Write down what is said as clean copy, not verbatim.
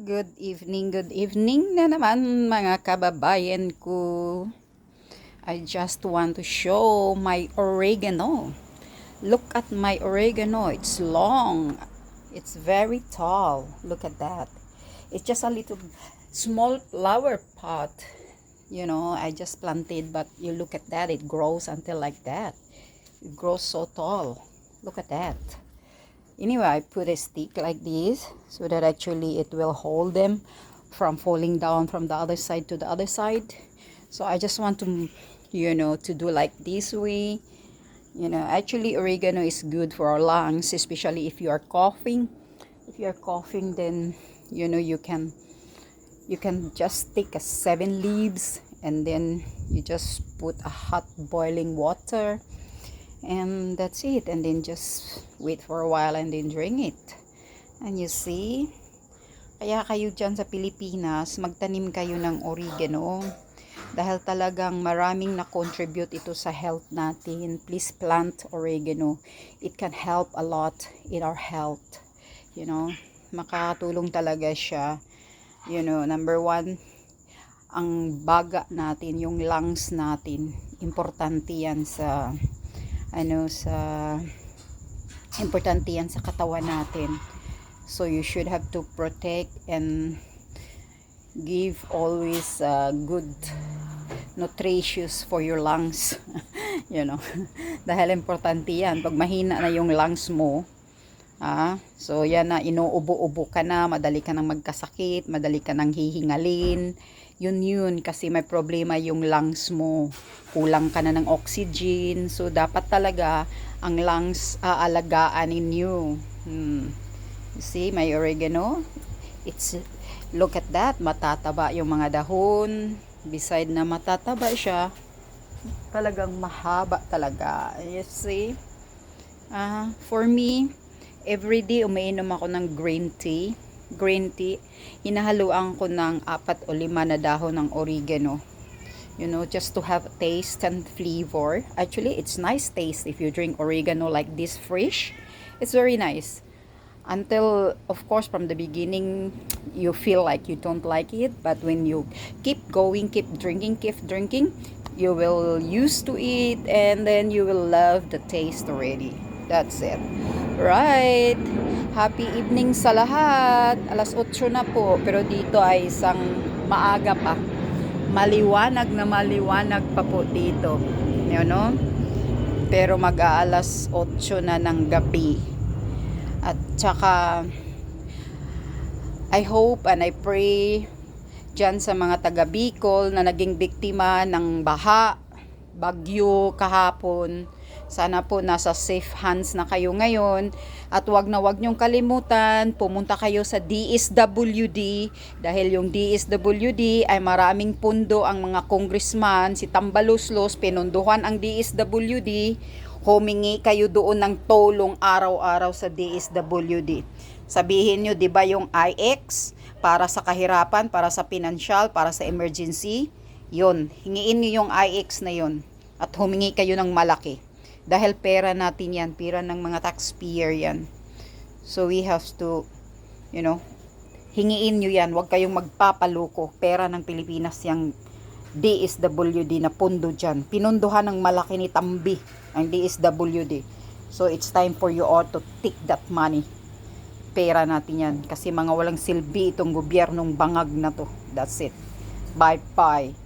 Good evening na naman mga kababayan ko. I just want to show my oregano. Look at my oregano. It's long. It's very tall. Look at that. It's just a little small flower pot. You know, I just planted, but you look at that. It grows until like that. It grows so tall. Look at that. Anyway, I put a stick like this so that actually it will hold them from falling down from the other side to the other side. So I just want to, to do like this way. Actually oregano is good for our lungs, especially if you are coughing. If you are coughing, then, you can just take 7 leaves and then you just put a hot boiling water. And that's it, and then just wait for a while and then drink it. And you see, kaya kayo dyan sa Pilipinas, magtanim kayo ng oregano dahil talagang maraming na-contribute ito sa health natin. Please plant oregano. It can help a lot in our health. Makakatulong talaga siya. Number 1, ang baga natin, yung lungs natin, importante yan sa importante yan sa katawan natin. So you should have to protect and give always good nutritious for your lungs. Dahil importante yan pag mahina na yung lungs mo. So yan na, inuubo-ubo ka na, madali ka nang magkasakit, madali ka nang hihingalin. Yun kasi may problema yung lungs mo, kulang ka na ng oxygen. So dapat talaga ang lungs aalagaan ninyo. You see my oregano, look at that, matataba yung mga dahon. Beside na matataba siya, talagang mahaba talaga. You see, for me, everyday umiinom ako ng green tea, hinahaluan ko ng 4 o 5 na dahon ng oregano, just to have taste and flavor. Actually, it's nice taste if you drink oregano like this fresh. It's very nice. Until, of course, from the beginning, you feel like you don't like it. But when you keep going, keep drinking, you will used to it. And then you will love the taste already. That's it. Right. Happy evening sa lahat. 8:00 na po. Pero dito ay isang maaga pa. Maliwanag pa po dito. Pero mag-aalas 8 na ng gabi. At saka, I hope and I pray dyan sa mga taga Bicol na naging biktima ng baha, bagyo kahapon. Sana po nasa safe hands na kayo ngayon. At wag niyong kalimutan, pumunta kayo sa DSWD. Dahil yung DSWD ay maraming pundo ang mga congressman. Si Tambaluslos, pinunduhan ang DSWD. Humingi kayo doon ng tulong araw-araw sa DSWD. Sabihin nyo, di ba yung IX, para sa kahirapan, para sa pinansyal, para sa emergency, yun. Hingiin nyo yung IX na yun. At humingi kayo ng malaki. Dahil pera natin yan, pera ng mga taxpayer yan. So we have to, hingiin nyo yan. Huwag kayong magpapaluko. Pera ng Pilipinas yung DSWD na pundo dyan. Pinunduhan ng malaki ni Tambi ang DSWD. So it's time for you all to take that money. Pera natin yan. Kasi mga walang silbi itong gobyernong bangag na to. That's it. Bye-bye.